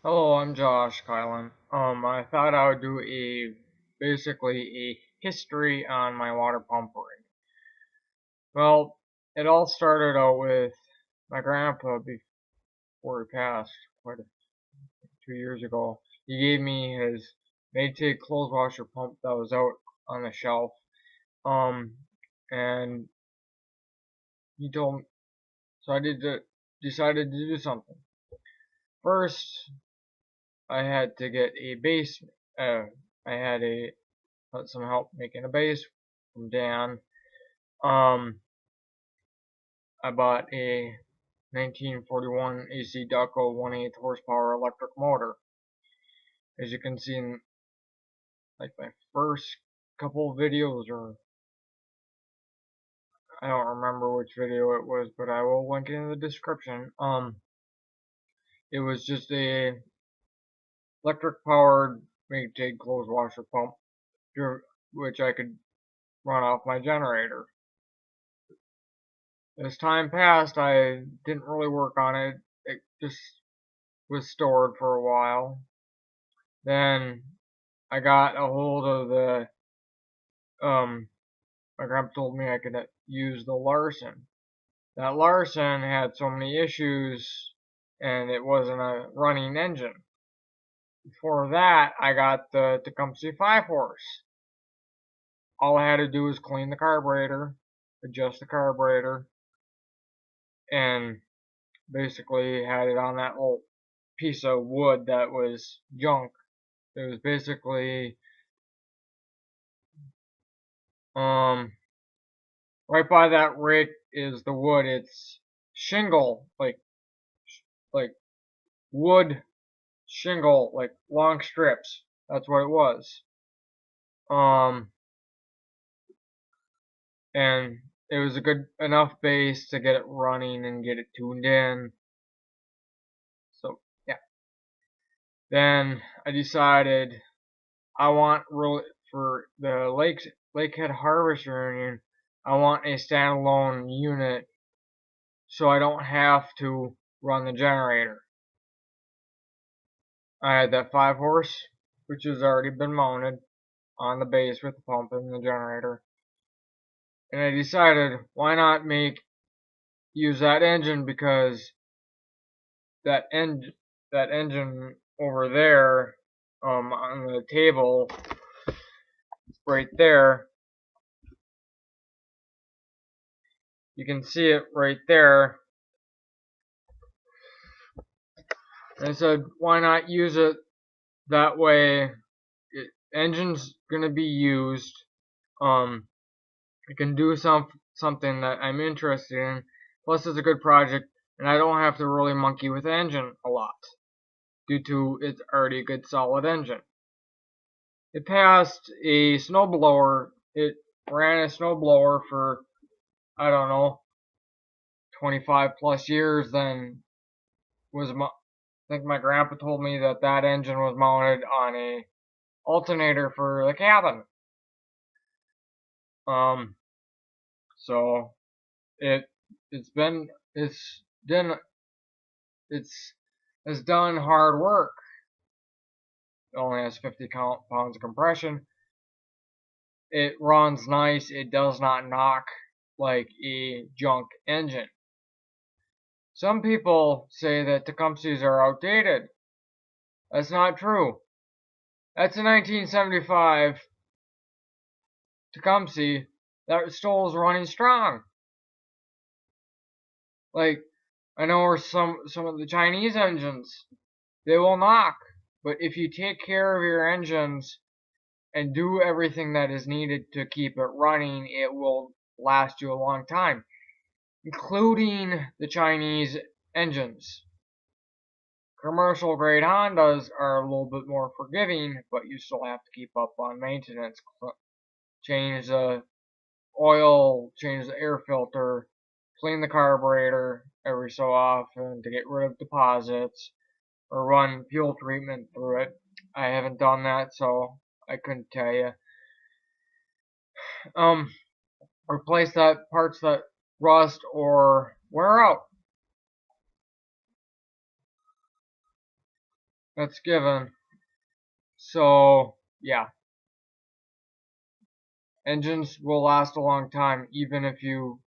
Hello, I'm Josh Kylan. I thought I would do basically a history on my water pump rig. Well, it all started out with my grandpa before he passed, 2 years ago. He gave me his Maytag clothes washer pump that was out on the shelf. Um, and he told me, so decided to do something. First, I had to get a base. I had some help making a base from Dan. I bought a 1941 AC Ducko 1/8 horsepower electric motor. As you can see in like my first couple of videos, or I don't remember which video it was, but I will link it in the description. It was just a electric powered Maytag clothes washer pump, which I could run off my generator. As time passed, I didn't really work on it. It just was stored for a while. Then I got a hold of my grandpa told me I could use the Larson. That Larson had so many issues and it wasn't a running engine. Before that, I got the Tecumseh 5 horse. All I had to do was clean the carburetor, adjust the carburetor, and basically had it on that little piece of wood that was junk. It was basically um right by that rake is the wood. It's shingle, like wood shingle, like long strips. That's what it was. Um, and it was a good enough base to get it running and get it tuned in. So yeah. Then I decided I want really for the Lakehead Harvester Union. I want a standalone unit so I don't have to run the generator. I had that 5 horse, which has already been mounted on the base with the pump and the generator. And I decided why not use that engine because that engine over there on the table right there, you can see it right there. And I said why not use it that way. Engine's gonna be used. I can do something that I'm interested in. Plus, it's a good project, and I don't have to really monkey with the engine a lot due to it's already a good solid engine. It passed a snowblower. It ran a snowblower for I don't know 25 plus years. Then I think my grandpa told me that engine was mounted on a alternator for the cabin. Um, so it it's been it's done it's has done hard work. It only has 50 pounds of compression. It runs nice. It does not knock like a junk engine. Some people say that Tecumsehs are outdated. That's not true. That's a 1975 Tecumseh that still is running strong. Like I know some of the Chinese engines, they will knock, but if you take care of your engines and do everything that is needed to keep it running, it will last you a long time, including the Chinese engines. Commercial grade Hondas are a little bit more forgiving, but you still have to keep up on maintenance. Change the oil, change the air filter, clean the carburetor every so often to get rid of deposits, or run fuel treatment through it. I haven't done that, so I couldn't tell you. Um, Replace that parts that rust or wear out. That's given. So yeah, engines will last a long time even if you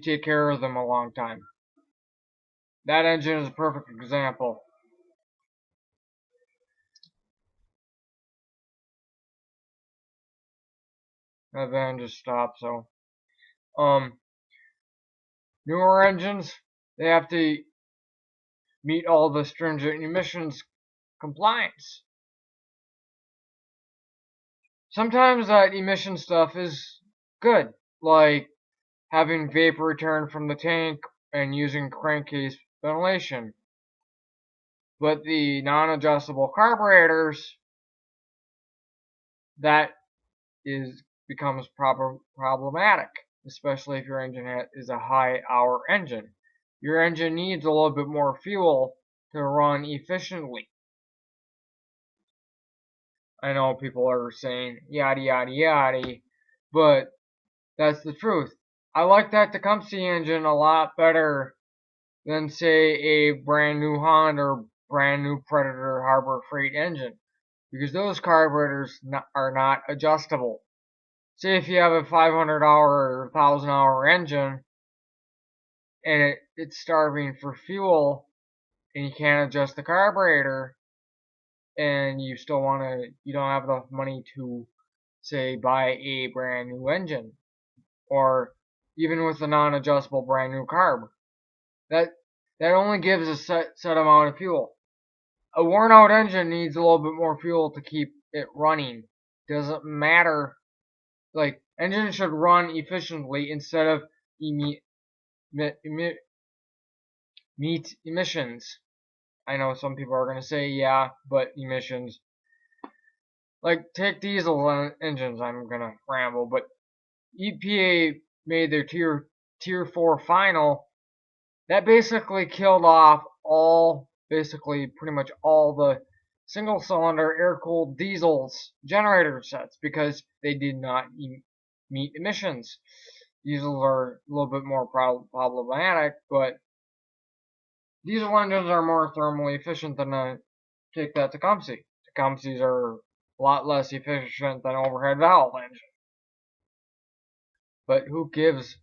take care of them a long time. That engine is a perfect example. That van just stopped. So newer engines, they have to meet all the stringent emissions compliance. Sometimes that emission stuff is good, like having vapor return from the tank and using crankcase ventilation. But the non-adjustable carburetors, that becomes problematic, especially if your engine is a high hour engine. Your engine needs a little bit more fuel to run efficiently. I know people are saying yada yada yada, but that's the truth. I like that Tecumseh engine a lot better than, say, a brand new Honda or brand new Predator Harbor Freight engine, because those carburetors are not adjustable. Say if you have a 500-hour or 1,000-hour engine and it's starving for fuel and you can't adjust the carburetor and you don't have enough money to, say, buy a brand new engine, or even with a non-adjustable brand new carb, that only gives a set amount of fuel. A worn out engine needs a little bit more fuel to keep it running. Doesn't matter. Like, engines should run efficiently instead of meet emissions. I know some people are going to say, yeah, but emissions. Like, take diesel engines. I'm going to ramble, but EPA made their tier 4 final. That basically killed off pretty much all the single cylinder air cooled diesels generator sets because they did not meet emissions. Diesels are a little bit more problematic, but diesel engines are more thermally efficient than take that Tecumseh. Tecumsehs are a lot less efficient than overhead valve engines. But who gives?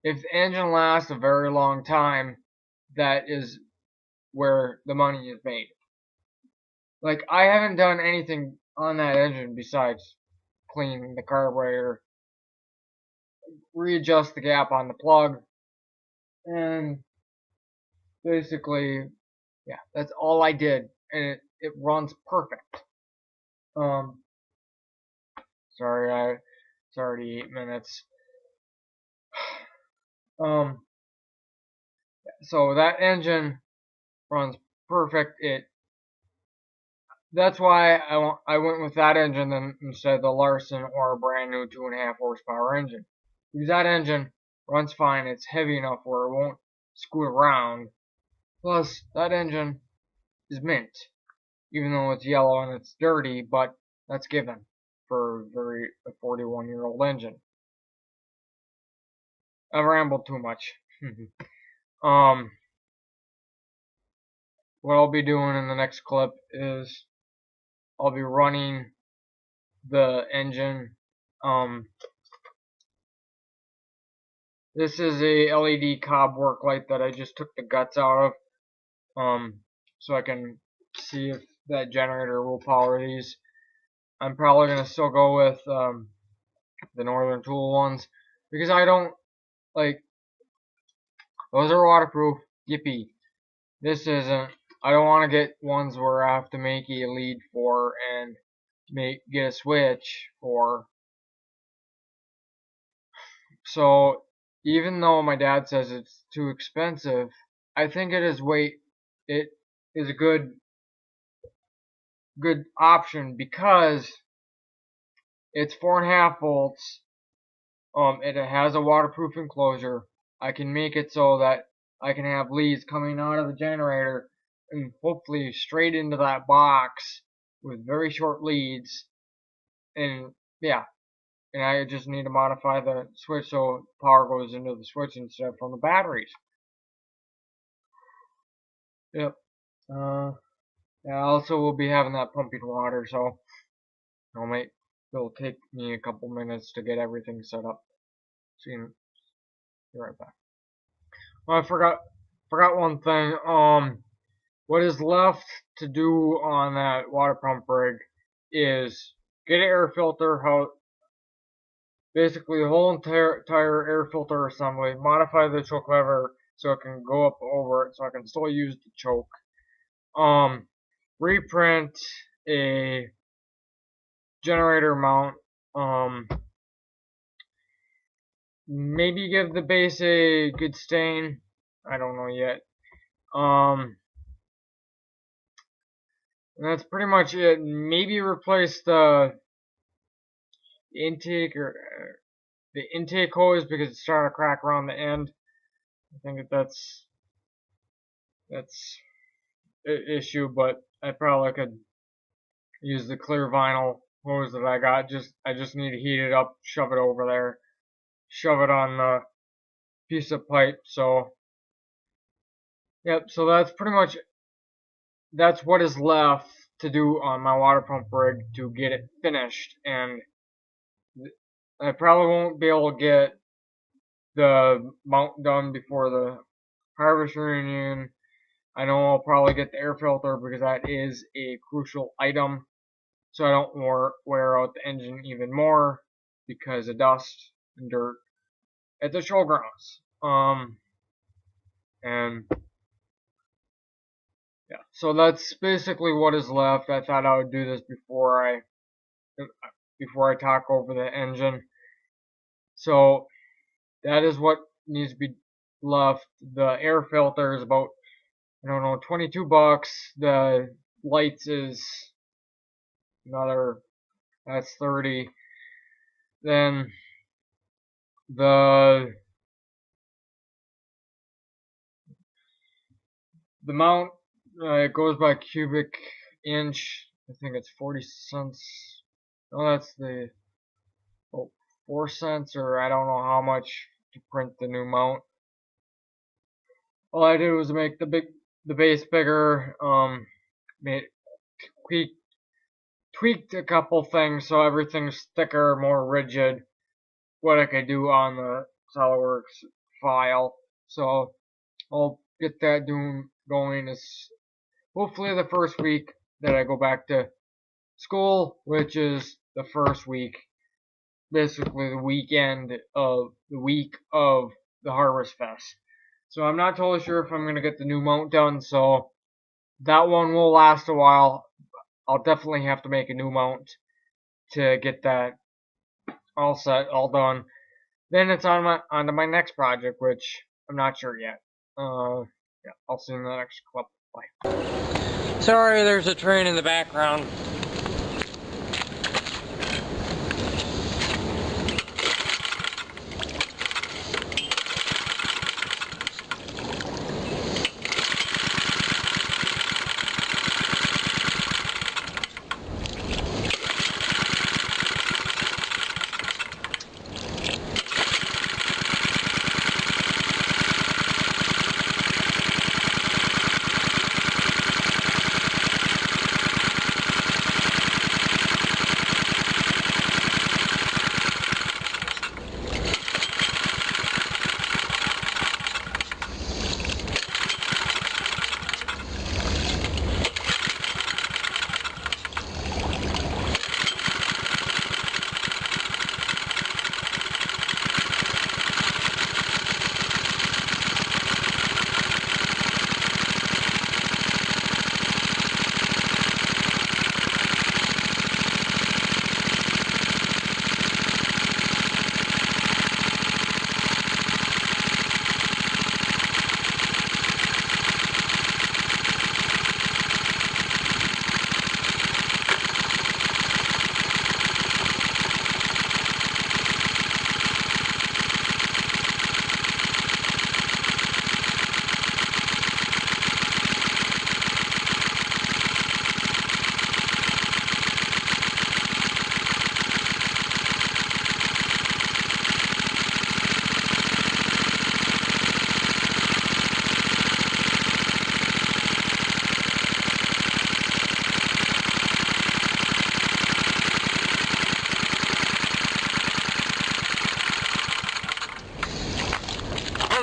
If the engine lasts a very long time, that is where the money is made. Like, I haven't done anything on that engine besides clean the carburetor, readjust the gap on the plug, and basically, yeah, that's all I did, and it runs perfect. Um, sorry, it's already 8 minutes. So that engine runs perfect. That's why I went with that engine instead of the Larson or a brand new 2.5 horsepower engine. Because that engine runs fine. It's heavy enough where it won't scoot around. Plus, that engine is mint, even though it's yellow and it's dirty, but that's given for a 41-year-old engine. I've rambled too much. What I'll be doing in the next clip is I'll be running the engine. This is a LED cob work light that I just took the guts out of, so I can see if that generator will power these. I'm probably gonna still go with the Northern Tool ones because I don't like those are waterproof. Yippee! This isn't. I don't want to get ones where I have to make a lead for and get a switch for. So even though my dad says it's too expensive, I think it is a good option because it's 4.5 volts. It has a waterproof enclosure. I can make it so that I can have leads coming out of the generator and hopefully straight into that box with very short leads. And yeah, and I just need to modify the switch so power goes into the switch instead of from the batteries. Yep. I also will be having that pumping water, so it'll take me a couple minutes to get everything set up. See you right back. Oh, I forgot one thing. What is left to do on that water pump rig is get an air filter, basically the whole entire air filter assembly, modify the choke lever so it can go up over it, so I can still use the choke. Reprint a generator mount. Maybe give the base a good stain. I don't know yet. And that's pretty much it. Maybe replace the intake or the intake hose because it's starting to crack around the end. I think that's an issue, but I probably could use the clear vinyl hose that I got. I just need to heat it up, shove it over there, shove it on the piece of pipe. So yep, so that's pretty much what is left to do on my water pump rig to get it finished. And I probably won't be able to get the mount done before the harvest reunion. I know I'll probably get the air filter because that is a crucial item, so I don't wear out the engine even more because of dust and dirt at the showgrounds. And yeah, so that's basically what is left. I thought I would do this before I talk over the engine. So that is what needs to be left. The air filter is about, I don't know, $22. The lights is that's 30. Then the mount, it goes by cubic inch. I think it's 40 cents. No, that's 4 cents, or I don't know how much to print the new mount. All I did was make the base bigger, tweaked a couple things so everything's thicker, more rigid. What I could do on the SolidWorks file. So I'll get that going is hopefully the first week that I go back to school, which is the first week, basically the week of the Harvest Fest. So I'm not totally sure if I'm going to get the new mount done, so that one will last a while. I'll definitely have to make a new mount to get that all set, all done. Then it's onto my next project, which I'm not sure yet. Yeah, I'll see you in the next clip. Bye. Sorry, there's a train in the background.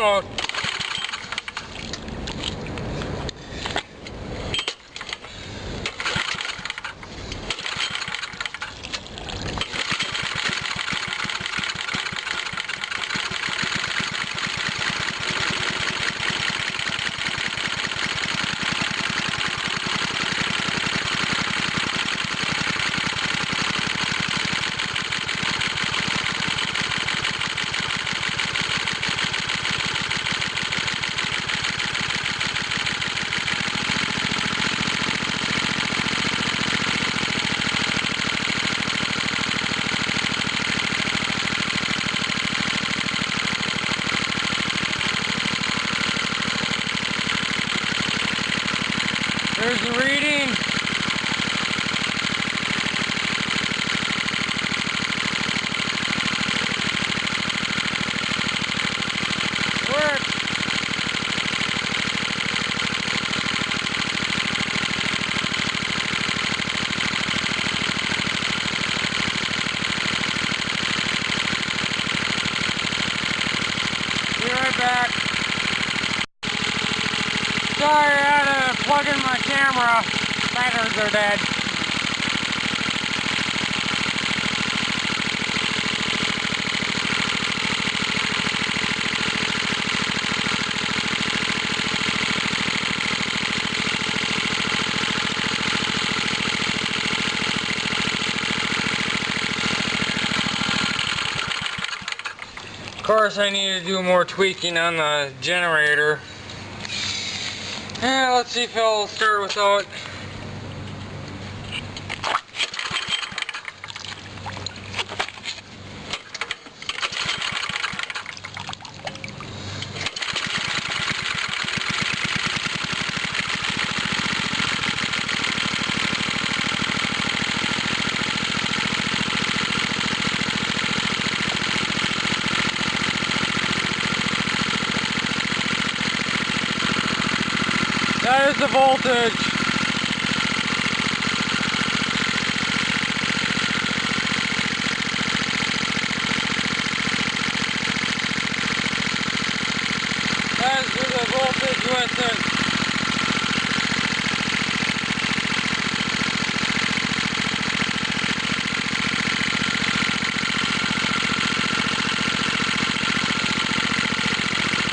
mode. There's the reading. Works. Be right back. Sorry, I had to plug in my camera. Batteries are dead. Of course, I need to do more tweaking on the generator. Yeah, let's see if it'll start without. That is the voltage. That is the voltage with it.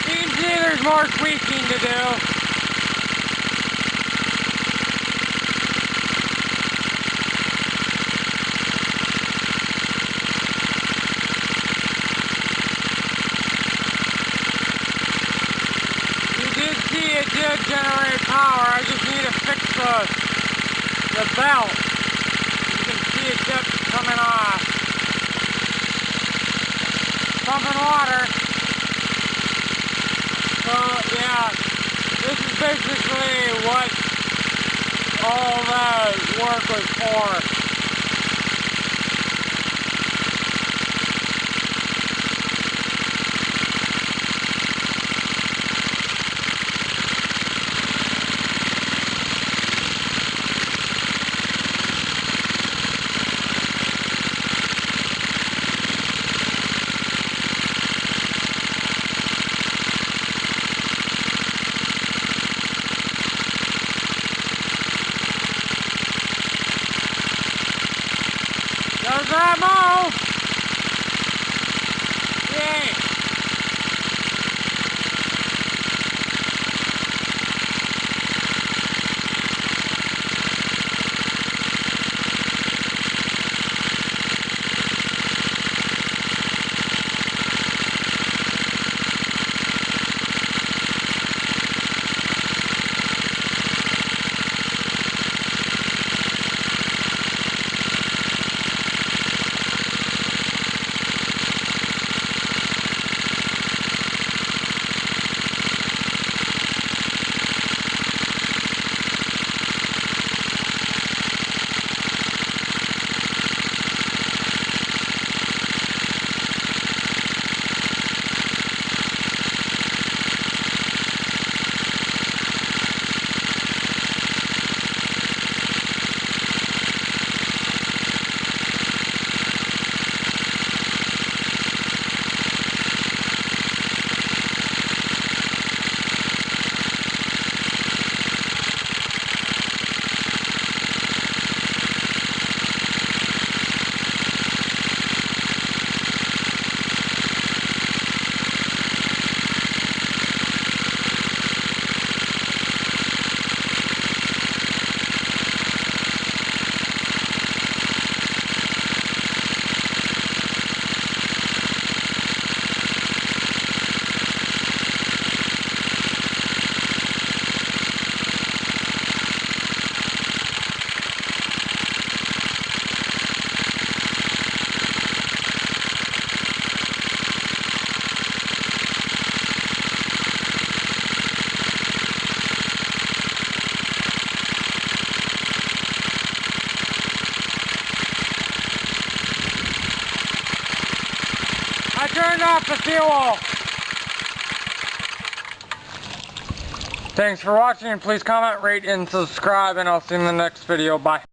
You can see there's more tweaking to do. It did generate power. I just need to fix the belt. You can see it just coming off. Pumping water. So yeah, this is basically what all that work was for. There's that mo! Yay! turned off the fuel. Thanks for watching, and please comment, rate, and subscribe, and I'll see you in the next video. Bye.